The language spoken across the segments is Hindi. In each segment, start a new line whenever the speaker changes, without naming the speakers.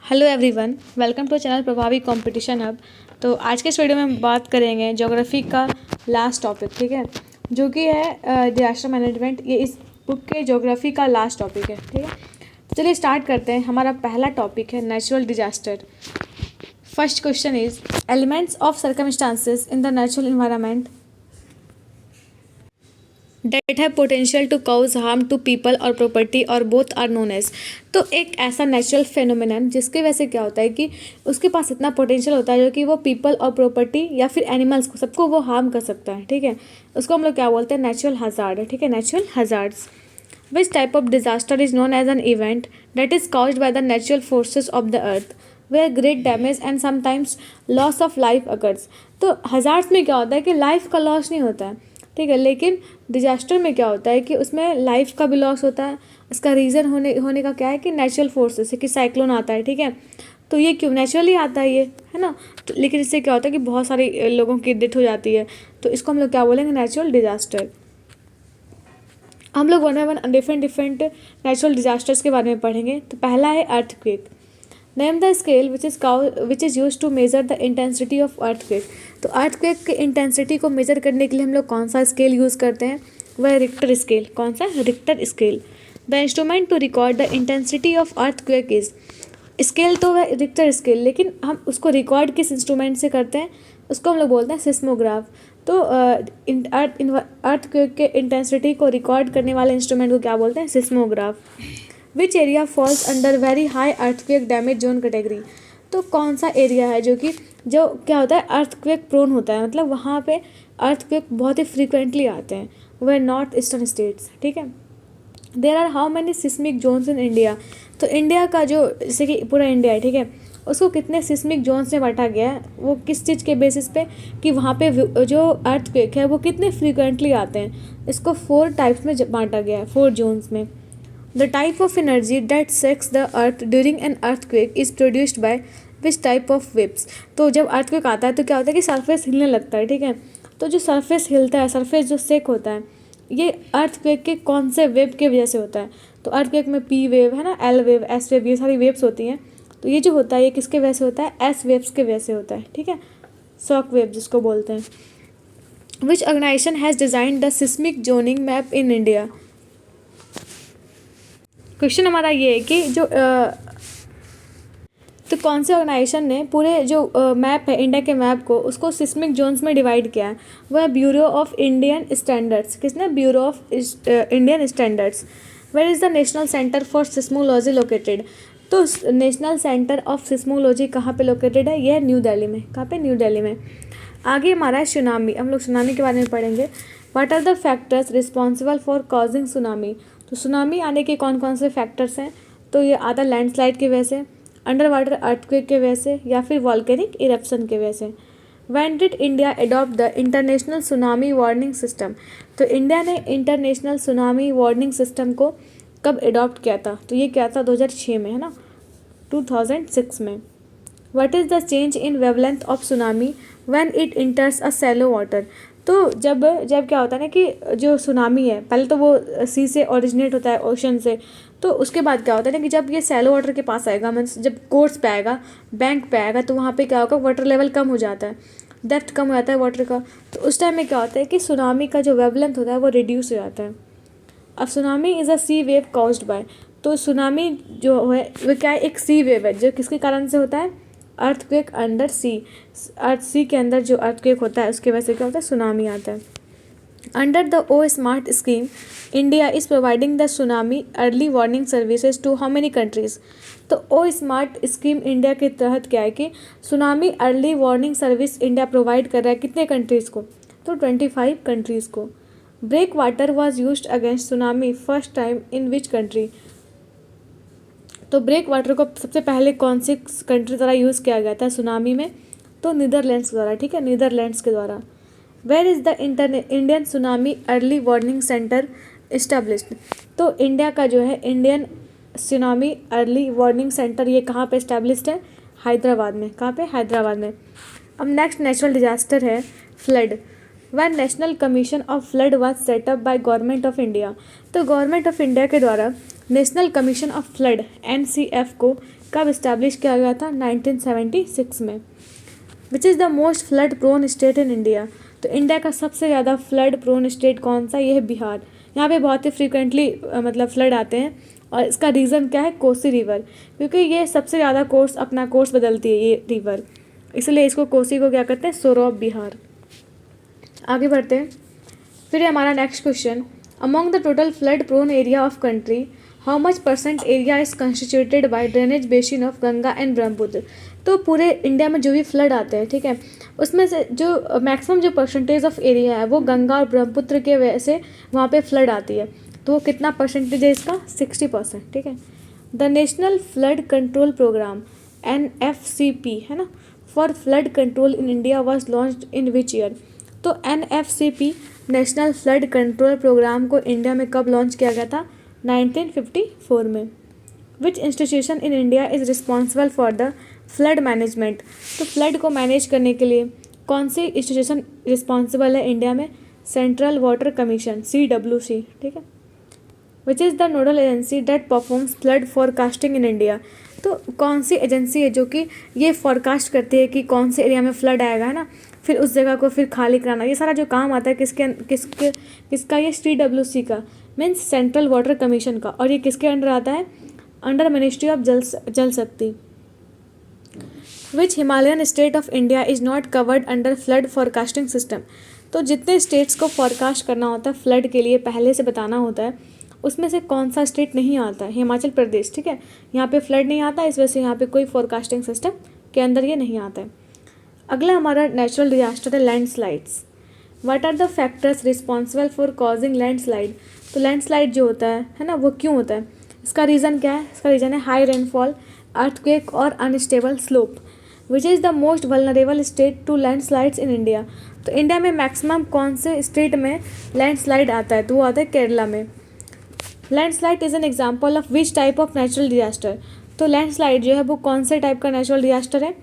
Hello everyone, welcome to channel Prabhavi competition hub. तो आज के इस वीडियो में हम बात करेंगे ज्योग्राफी का लास्ट टॉपिक, ठीक है, जो कि है डिजास्टर मैनेजमेंट। ये इस बुक के ज्योग्राफी का लास्ट टॉपिक है, ठीक है। तो चलिए स्टार्ट करते हैं। हमारा पहला टॉपिक है natural disaster. First question is elements of circumstances in the natural environment that है potential to cause harm to people और प्रॉपर्टी और बोथ आर नोन एज। तो एक ऐसा नेचुरल फेनोमेनन जिसकी वजह से क्या होता है कि उसके पास इतना पोटेंशियल होता है जो कि वो पीपल और प्रॉपर्टी या फिर एनिमल्स को सबको वो हार्म कर सकता है, ठीक है। उसको हम लोग क्या बोलते हैं, नेचुरल हजार्ड, ठीक है, natural hazards. Which type of disaster is known as an event that is caused by the natural forces of the earth where great damage and sometimes loss of life occurs. तो हजार्ड्स में क्या होता है कि लाइफ का लॉस नहीं होता है, ठीक है, लेकिन डिजास्टर में क्या होता है कि उसमें लाइफ का भी लॉस होता है। इसका रीज़न होने का क्या है कि नेचुरल फोर्सेस है, कि साइक्लोन आता है, ठीक है। तो ये क्यों नेचुरली आता है, ये है ना। तो लेकिन इससे क्या होता है कि बहुत सारे लोगों की डेथ हो जाती है। तो इसको हम लोग क्या बोलेंगे, नेचुरल डिजास्टर। हम लोग one by one different natural disasters के बारे में पढ़ेंगे। तो पहला है earthquake. Name the scale which is use to measure the intensity of earthquake. तो अर्थक्वेक की इंटेंसिटी को मेजर करने के लिए हम लोग कौन सा स्केल यूज़ करते हैं, वह रिक्टर स्केल। कौन सा, Richter scale. The instrument to record the intensity of earthquake is. Scale तो वह रिक्टर स्केल, लेकिन हम उसको रिकॉर्ड किस इंस्ट्रूमेंट से करते हैं, उसको हम लोग बोलते हैं सिस्मोग्राफ। तो अर्थक्वेक के इंटेंसिटी को रिकॉर्ड करने वाले इंस्ट्रूमेंट को क्या बोलते हैं, seismograph. Which area falls under very high earthquake damage zone category. तो कौन सा एरिया है जो क्या होता है, अर्थक्वेक प्रोन होता है, मतलब वहाँ पे अर्थक्वेक बहुत ही फ्रीक्वेंटली आते हैं, वह नॉर्थ ईस्टर्न स्टेट्स, ठीक है। There are how many seismic zones in India. तो इंडिया का जो जैसे कि पूरा इंडिया है, ठीक है, उसको कितने सिस्मिक जोन्स में बांटा गया है, वो किस चीज़ के बेसिस पे कि वहाँ पे जो अर्थक्वेक है वो कितने फ्रीक्वेंटली आते हैं। इसको 4 टाइप्स में बांटा गया है, 4 जोन्स में। The type of energy that shakes the earth during an earthquake is produced by which type of waves। तो जब earthquake आता है तो क्या होता है कि सरफेस हिलने लगता है, ठीक है। तो जो सरफेस हिलता है, सरफेस जो शेक होता है, ये अर्थक्वेक के कौन से वेव की वजह से होता है। तो अर्थक्वेक में पी वेव है ना, एल वेव, एस वेव, ये सारी वेव्स होती हैं। तो ये जो होता है ये किसके वजह से होता है, एस वेव्स के वजह से होता है, ठीक है, शॉक वेव जिसको बोलते हैं। Which organisation has designed the seismic zoning map in India. Question हमारा ये है कि तो कौन से ऑर्गेनाइजेशन ने पूरे जो मैप है इंडिया के मैप को, उसको सिस्मिक जोन्स में डिवाइड किया है, वह ब्यूरो ऑफ इंडियन स्टैंडर्ड्स। किसने, bureau of Indian standards. Where is the national centre for seismology located. तो नेशनल सेंटर ऑफ सिस्मोलॉजी कहाँ पे लोकेटेड है, यह है न्यू दिल्ली में। कहाँ पे, न्यू दिल्ली में। आगे हमारा है सुनामी। हम लोग सुनामी के बारे में पढ़ेंगे। What are the factors responsible for causing tsunami. तो सुनामी आने के कौन कौन से फैक्टर्स हैं, तो ये आता है लैंडस्लाइड की वजह से, अंडर वाटर अर्थक्वेक के वजह से, या फिर वॉल्केनिक इरप्शन की वजह से। When did India adopt the international tsunami warning system. तो इंडिया ने इंटरनेशनल सुनामी वार्निंग सिस्टम को कब अडॉप्ट किया था, तो ये क्या था, 2006 में, है ना, 2006 में। What is the change in wavelength of tsunami when it इंटर्स a shallow water. तो जब क्या होता है ना कि जो सुनामी है, पहले तो वो सी से ओरिजिनेट होता है, ओशन से। तो उसके बाद क्या होता है ना कि जब ये सैलो वाटर के पास आएगा, मीन्स जब कोर्स पे आएगा, बैंक पे आएगा, तो वहाँ पे क्या होगा, वाटर लेवल कम हो जाता है, डेप्थ कम हो जाता है वाटर का। तो उस टाइम में क्या होता है कि सुनामी का जो वेवलेंथ होता है वो रिड्यूस हो जाता है। अब tsunami is a sea wave caused by. तो सुनामी जो है वो क्या है, एक सी वेव है जो किसके कारण से होता है, अर्थक्वेक अंडर सी। अर्थ सी के अंदर जो अर्थक्वेक होता है उसके वजह से क्या होता है, सुनामी आता है। Under the O SMART scheme India is providing the tsunami early warning services to how many countries. तो ओ स्मार्ट स्कीम इंडिया के तहत क्या है कि tsunami early warning service India provide कर रहा है कितने कंट्रीज़ को, तो 25 कंट्रीज़ को। Break water was use against tsunami first time in which country. तो ब्रेक वाटर को सबसे पहले कौन सी कंट्री द्वारा यूज़ किया गया था सुनामी में, तो नीदरलैंड्स द्वारा, ठीक है, नीदरलैंड्स के द्वारा। Where is the Indian tsunami early warning centre established. तो इंडिया का जो है Indian tsunami early warning centre ये कहाँ पे इस्टेब्लिश्ड है, हैदराबाद में। कहाँ पे, हैदराबाद में। अब नेक्स्ट नेचुरल डिजास्टर है flood. One national commission of flood was set up by government of India. तो गवर्नमेंट ऑफ इंडिया के द्वारा national commission of flood NCF को कब इस्टेब्लिश किया गया था? 1976 में। Which is the most flood prone state in India? तो इंडिया का सबसे ज़्यादा फ्लड प्रोन स्टेट कौन सा? ये है बिहार। यहाँ पे बहुत ही फ्रिक्वेंटली मतलब फ्लड आते हैं और इसका रीज़न क्या है? कोसी रिवर, क्योंकि ये सबसे ज़्यादा अपना कोर्स बदलती है ये रिवर, इसलिए इसको कोसी को क्या कहते हैं? सोरो ऑफ बिहार। आगे बढ़ते हैं। फिर हमारा next question, among the total flood prone area of country how much % area is constituted by drainage basin of Ganga and Brahmaputra? तो पूरे इंडिया में जो भी फ्लड आते हैं, ठीक है, उसमें से जो मैक्सिमम जो परसेंटेज ऑफ एरिया है वो गंगा और ब्रह्मपुत्र के वजह से वहाँ पे फ्लड आती है। तो वो कितना परसेंटेज है इसका? 60%, ठीक है। The national flood control programme NFCP है ना, for flood control in India was launched in which year? तो NFCP national flood control programme को इंडिया में कब लॉन्च किया गया था? 1954 में। Which institution in India is responsible for the flood management? तो फ्लड को मैनेज करने के लिए कौन सी इंस्टीट्यूशन रिस्पॉन्सिबल है इंडिया में? सेंट्रल वाटर कमीशन, CWC, ठीक है। Which is the nodal agency that performs flood forecasting in India? तो कौन सी एजेंसी है जो कि ये फोरकास्ट करती है कि कौन से एरिया में फ्लड आएगा, है ना, फिर उस जगह को फिर खाली कराना, ये सारा जो काम आता है किसका? ये CWC का, मीन्स सेंट्रल वाटर कमीशन का। और ये किसके अंडर आता है? Under ministry of Jal Shakti. Which Himalayan state of India is not covered under flood forecasting system? तो जितने स्टेट्स को फोरकास्ट करना होता है फ्लड के लिए, पहले से बताना होता है, उसमें से कौन सा स्टेट नहीं आता है? हिमाचल प्रदेश, ठीक है। यहाँ पे फ्लड नहीं आता, इस वजह से यहाँ पे कोई फोरकास्टिंग सिस्टम के अंदर ये नहीं आता है। अगला हमारा नेचुरल डिजास्टर है landslides. What are the factors responsible for causing landslide? तो लैंडस्लाइड जो होता है ना, वो क्यों होता है? इसका रीज़न क्या है? इसका रीज़न है हाई रेनफॉल, अर्थक्वेक और unstable slope. Which is the most vulnerable state to landslides in India? तो इंडिया में मैक्सिमम कौन से स्टेट में लैंडस्लाइड आता है? तो वो आता है केरला में। Landslide is an example of which type of natural disaster? तो लैंडस्लाइड जो है वो कौन से टाइप का नेचुरल डिजास्टर है?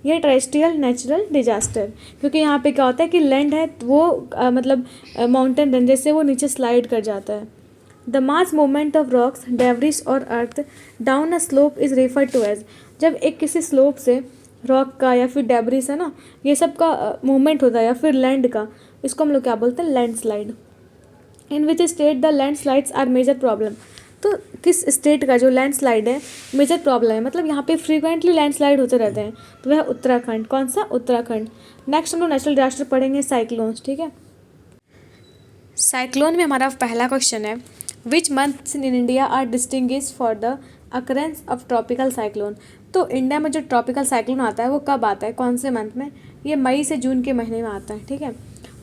ये टेरेस्ट्रियल नेचुरल डिजास्टर, क्योंकि यहाँ पे क्या होता है कि लैंड है तो वो मतलब माउंटेन रेंजेस से वो नीचे स्लाइड कर जाता है। The mass movement of rocks, debris और earth down a slope is referred to as? जब एक किसी स्लोप से रॉक का या फिर डेब्रिस है ना, ये सब का मूवमेंट होता है या फिर लैंड का, इसको हम लोग क्या बोलते हैं? Landslide. In which state the landslides are major problem? तो किस स्टेट का जो लैंडस्लाइड है मेजर प्रॉब्लम है, मतलब यहाँ पे फ्रीक्वेंटली लैंडस्लाइड होते रहते हैं, तो वह उत्तराखंड। कौन सा? उत्तराखंड। नेक्स्ट हम लोग नेचुरल डिजास्टर पढ़ेंगे साइक्लोन्स, ठीक है। साइक्लोन में हमारा पहला क्वेश्चन है, which months in India are distinguished for the occurrence of tropical cyclone? तो इंडिया में जो ट्रॉपिकल साइक्लोन आता है वो कब आता है, कौन से मंथ में? ये मई से जून के महीने में आता है, ठीक है।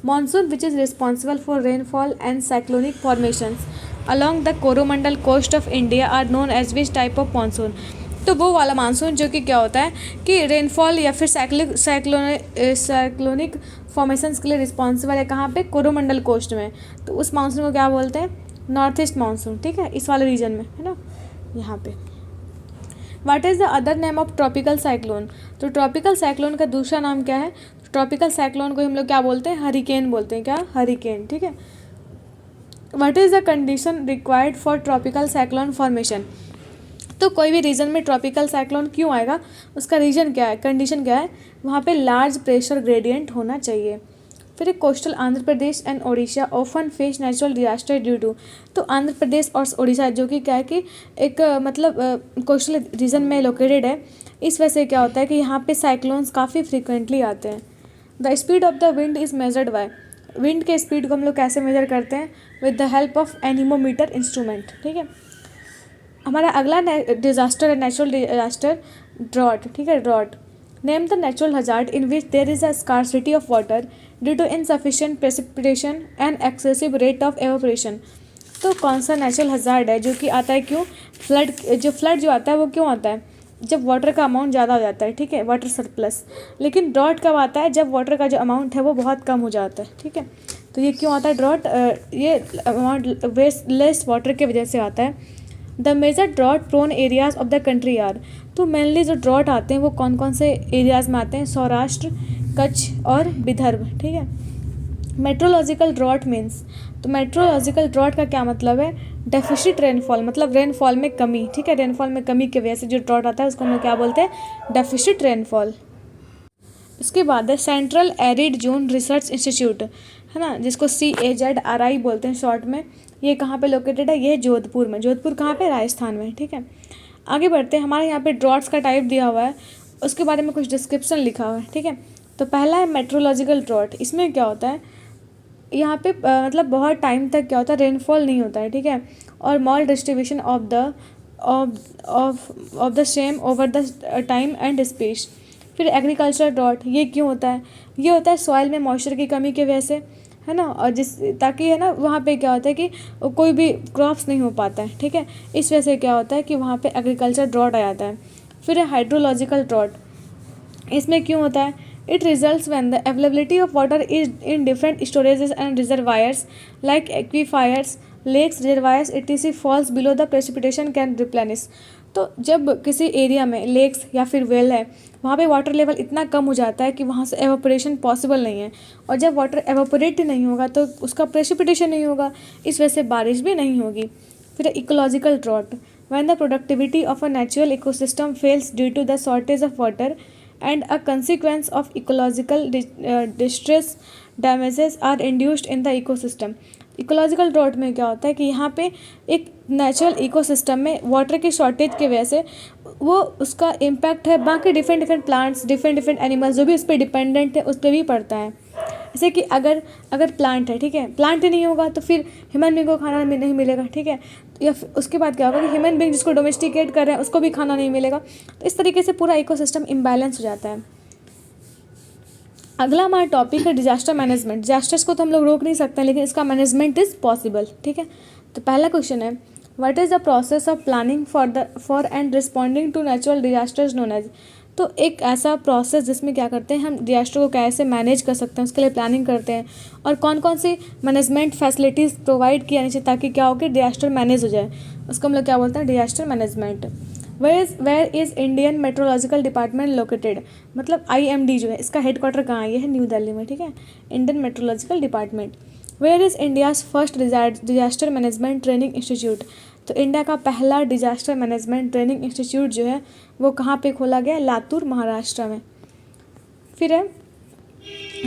Monsoon which is responsible for rainfall and cyclonic formations along the Coromandel coast of India are known as which type of monsoon? तो वो वाला मानसून जो कि क्या होता है कि रेनफॉल या फिर साइक्लोनिक फॉर्मेशंस के लिए रिस्पॉन्सिबल है, कहाँ पे? कोरोमंडल कोस्ट में। तो उस मानसून को क्या बोलते हैं? नॉर्थ ईस्ट मानसून, ठीक है, इस वाले रीजन में, है ना, यहाँ पे। What is the other name of tropical cyclone? तो ट्रॉपिकल साइक्लोन का दूसरा नाम क्या है? ट्रॉपिकल साइक्लोन को हम लोग क्या बोलते हैं? हरिकेन बोलते हैं। क्या? हरिकेन, ठीक है। What is the condition required for tropical cyclone formation? तो कोई भी रीजन में ट्रॉपिकल साइक्लोन क्यों आएगा, उसका रीजन क्या है, कंडीशन क्या है? वहाँ पे लार्ज प्रेशर ग्रेडियंट होना चाहिए। फिर एक coastal Andhra Pradesh and Odisha often face natural disaster due to? तो आंध्र प्रदेश और ओडिशा जो कि क्या है कि एक मतलब कोस्टल रीजन में लोकेटेड है, इस वजह से क्या होता है कि यहाँ पे साइक्लोन्स काफ़ी फ्रिक्वेंटली आते हैं। The speed of the wind is measured by? Wind के स्पीड को हम लोग कैसे मेजर करते हैं? With the help of anemometer instrument, ठीक है। हमारा अगला डिजास्टर है नेचुरल डिजास्टर ड्रॉट, ठीक है, drought. Name the natural hazard in which there is a scarcity of water due to insufficient precipitation and excessive rate of evaporation? तो कौन सा नेचुरल हजार्ड है जो कि आता है क्यों? फ्लड जो आता है वो क्यों आता है? जब वाटर का अमाउंट ज़्यादा हो जाता है, ठीक है, वाटर सरप्लस। लेकिन ड्रॉट कब आता है? जब वाटर का जो अमाउंट है वो बहुत कम हो जाता है, ठीक है। तो ये क्यों आता है ड्रॉट? ये अमाउंट लेस वाटर की वजह से आता है। The major drought prone areas of the country are? तो मेनली जो ड्रॉट आते हैं वो कौन कौन से एरियाज़ में आते हैं? सौराष्ट्र, कच्छ और विदर्भ, ठीक है। Meteorological drought means? तो मेट्रोलॉजिकल ड्रॉट का क्या मतलब है? डेफिशिट रेनफॉल मतलब रेनफॉल में कमी, ठीक है, रेनफॉल में कमी की वजह से जो ड्रॉट आता है उसको हम लोग क्या बोलते हैं, डेफिशिट रेनफॉल। उसके बाद है central arid zone research institute, है ना, जिसको CAZRI बोलते हैं शॉर्ट में। ये कहाँ पे लोकेटेड है, ये जोधपुर में। जोधपुर कहाँ पे, राजस्थान में, ठीक है। आगे बढ़ते हैं, हमारे यहाँ पे ड्रॉट्स का टाइप दिया हुआ है, उसके बारे में कुछ डिस्क्रिप्शन लिखा हुआ है, ठीक है। तो पहला है मेट्रोलॉजिकल ड्रॉट। इसमें क्या होता है, यहाँ पे मतलब बहुत टाइम तक क्या होता है, रेनफॉल नहीं होता है, ठीक है, और mall distribution of the same over the time and space. फिर एग्रीकल्चर ड्रॉट, ये क्यों होता है, ये होता है सॉइल में मॉइस्चर की कमी की वजह से, है ना, और ताकि है ना वहाँ पे क्या होता है कि कोई भी क्रॉप्स नहीं हो पाता है, ठीक है, इस वजह से क्या होता है कि वहाँ पे एग्रीकल्चर ड्रॉट आ जाता है। फिर है हाइड्रोलॉजिकल ड्रॉट। इसमें क्यों होता है, it results when the availability of water is in different storages and reservoirs like aquifers, lakes, reservoirs etc falls below the precipitation can replenish. तो जब किसी एरिया में लेक्स या फिर वेल है, वहाँ पे वाटर लेवल इतना कम हो जाता है कि वहाँ से एवापोरेशन पॉसिबल नहीं है, और जब वाटर एवापोरेट नहीं होगा तो उसका प्रेसिपिटेशन नहीं होगा, इस वजह से बारिश भी नहीं होगी। फिर ecological drought, when the productivity of a natural ecosystem fails due to the shortage of water and a consequence of ecological distress damages are induced in the ecosystem। Ecological drought में क्या होता है कि यहाँ पे एक नेचुरल इकोसिस्टम में वाटर की शॉर्टेज की वजह से वो उसका इम्पैक्ट है बाकी डिफरेंट प्लांट्स, डिफरेंट एनिमल्स जो भी उस पर डिपेंडेंट है उस पर भी पड़ता है। जैसे कि अगर प्लांट है, ठीक है, प्लांट ही नहीं होगा तो फिर ह्यूमन बींग को खाना नहीं मिलेगा, ठीक है, या उसके बाद क्या होगा कि ह्यूमन बींग जिसको डोमेस्टिकेट कर रहे हैं उसको भी खाना नहीं मिलेगा। तो इस तरीके से पूरा इकोसिस्टम इम्बैलेंस हो जाता है। अगला हमारा टॉपिक है डिजास्टर मैनेजमेंट। डिजास्टर्स को तो हम लोग रोक नहीं सकते लेकिन इसका मैनेजमेंट इज़ पॉसिबल, ठीक है। तो पहला क्वेश्चन है, what is the process of planning for and responding to natural disasters known as. तो एक ऐसा प्रोसेस जिसमें क्या करते हैं, हम डिजास्टर को कैसे मैनेज कर सकते हैं उसके लिए प्लानिंग करते हैं, और कौन कौन सी मैनेजमेंट फैसिलिटीज़ प्रोवाइड किया जानी चाहिए ताकि क्या हो कि डिजास्टर मैनेज हो जाए, उसको हम लोग क्या बोलते हैं, disaster management. Where is Indian meteorological department located, मतलब IMD जो है इसका हेडक्वार्टर कहाँ है, ये है न्यू दिल्ली में, ठीक है, Indian meteorological department. Where is India's first disaster management training institute. तो इंडिया का पहला डिजास्टर मैनेजमेंट ट्रेनिंग इंस्टीट्यूट जो है वो कहाँ पे खोला गया, लातूर, महाराष्ट्र में। फिर है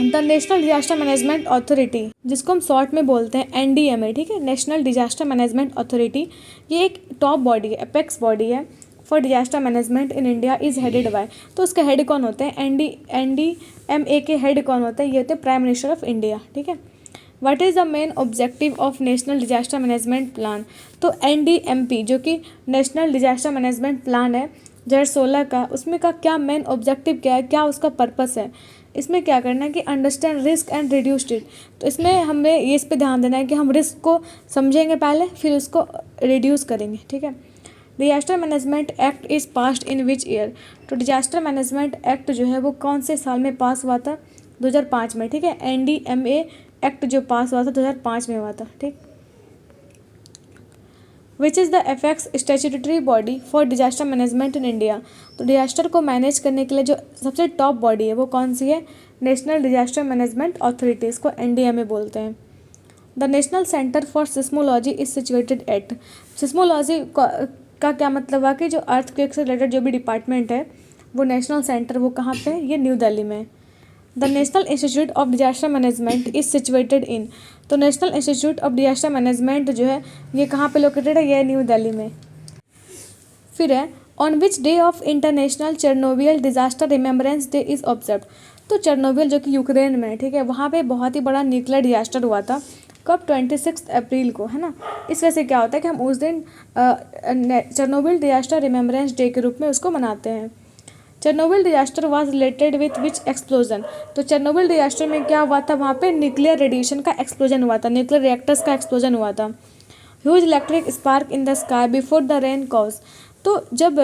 the national disaster management authority, जिसको हम शॉर्ट में बोलते हैं NDMA, ठीक है, नेशनल डिजास्टर मैनेजमेंट अथॉरिटी। ये एक टॉप बॉडी है, अपेक्स बॉडी है for disaster management in India, is headed by. तो उसके हेड कौन होते हैं, NDMA के हेड कौन होते हैं, ये होते हैं प्राइम मिनिस्टर ऑफ इंडिया, ठीक है। What is the main objective of national disaster management plan. तो NDMP जो कि नेशनल डिजास्टर मैनेजमेंट प्लान है 2016 का, उसमें का क्या मेन ऑब्जेक्टिव क्या है, क्या उसका पर्पस है। इसमें क्या करना है कि understand risk and reduce it. तो इसमें हमें ये इस पर ध्यान देना है कि हम रिस्क को समझेंगे पहले फिर उसको रिड्यूस करेंगे, ठीक है। Disaster management act is passed in which year. तो डिजास्टर मैनेजमेंट एक्ट जो है वो कौन से साल में पास हुआ था, 2005 में, ठीक है। NDMA एक्ट जो पास हुआ था 2005 में हुआ था, ठीक। Which is the apex statutory body for disaster management in India. तो डिजास्टर को मैनेज करने के लिए जो सबसे टॉप बॉडी है वो कौन सी है, नेशनल डिजास्टर मैनेजमेंट अथॉरिटी, इसको NDMA बोलते हैं। The national centre for seismology is situated at. Seismology का क्या मतलब है कि जो अर्थक्वेक से रिलेटेड जो भी डिपार्टमेंट है वो नेशनल सेंटर वो कहाँ पे है, ये न्यू दिल्ली में। The national institute of disaster management is situated in. तो national institute of disaster management जो है ये कहाँ पे लोकेटेड है, ये न्यू दिल्ली में। फिर है on which day of international Chernobyl disaster remembrance day is observe. तो चेरनोबिल जो कि यूक्रेन में है, ठीक है, वहाँ पे बहुत ही बड़ा न्यूक्लियर डिजास्टर हुआ था, कब, 26 अप्रैल को, है ना। इस वजह से क्या होता है कि हम उस दिन चेरनोबिल डिजास्टर रिमेम्बरेंस डे के रूप में उसको मनाते हैं। Chernobyl disaster was related with which explosion. तो चेरनोबिल डिजास्टर में क्या हुआ था, वहाँ पे न्यूक्लियर रेडिएशन का एक्सप्लोजन हुआ था, न्यूक्लियर रिएक्टर्स का एक्सप्लोजन हुआ था। Huge electric spark in the sky before the rain cause. तो जब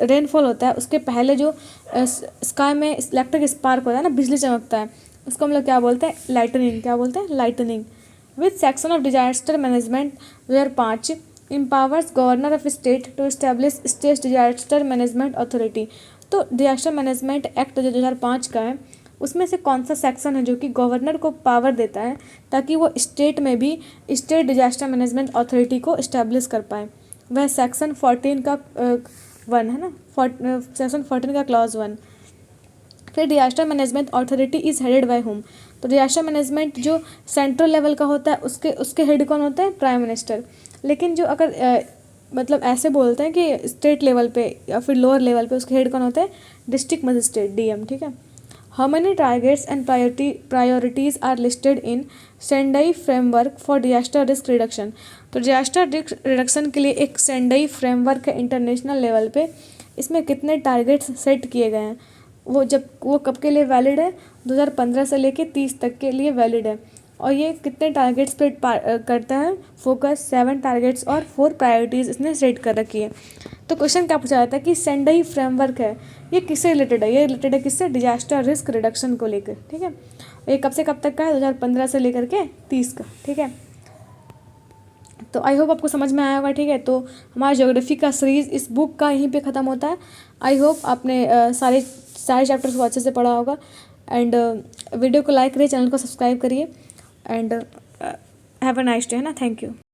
रेनफॉल होता है उसके पहले जो स्काई में इलेक्ट्रिक स्पार्क होता है ना, बिजली चमकता है, उसको हम लोग क्या बोलते हैं, लाइटनिंग, क्या बोलते हैं, lightning. With section of disaster management 2005 empowers governor of state to establish state disaster management authority. तो डिजास्टर मैनेजमेंट एक्ट जो 2005 का है उसमें से कौन सा सेक्शन है जो कि गवर्नर को पावर देता है ताकि वो स्टेट में भी स्टेट डिजास्टर मैनेजमेंट अथॉरिटी को इस्टेब्लिश कर पाए? वह सेक्शन 14 का 1 है ना, सेक्शन 14 का क्लॉज 1। फिर disaster management authority is headed by home. तो डिजास्टर मैनेजमेंट जो सेंट्रल लेवल का होता है उसके हेड कौन होता है? Prime minister. लेकिन जो अगर मतलब ऐसे बोलते हैं कि स्टेट लेवल पे या फिर लोअर लेवल पे उसके हेड कौन होते हैं? डिस्ट्रिक्ट मजिस्ट्रेट, डीएम, ठीक है। How many targets and priorities are listed in Sendai framework for disaster risk reduction? तो डिजास्टर रिस्क रिडक्शन के लिए एक सेंडाई फ्रेमवर्क है इंटरनेशनल लेवल पे। इसमें कितने टारगेट्स सेट किए गए हैं? वो कब के लिए वैलिड है? 2015 से लेके 30 तक के लिए वैलिड है। और ये कितने टारगेट्स पे करता है फोकस? 7 टारगेट्स और 4 प्रायोरिटीज़ इसने सेट कर रखी है। तो क्वेश्चन क्या पूछा जाता है कि सेंडाई फ्रेमवर्क है ये किससे रिलेटेड है? ये रिलेटेड है किससे? डिजास्टर रिस्क रिडक्शन को लेकर, ठीक है। ये कब से कब तक का है? 2015 से लेकर के 30 का, ठीक है। तो आई होप आपको समझ में आया होगा, ठीक है। तो हमारा ज्योग्राफी का सीरीज़ इस बुक का यहीं पे ख़त्म होता है। आई होप आपने सारे चैप्टर्स को अच्छे से पढ़ा होगा। एंड वीडियो को लाइक करिए, चैनल को सब्सक्राइब करिए and have a nice day, है ना। Thank you.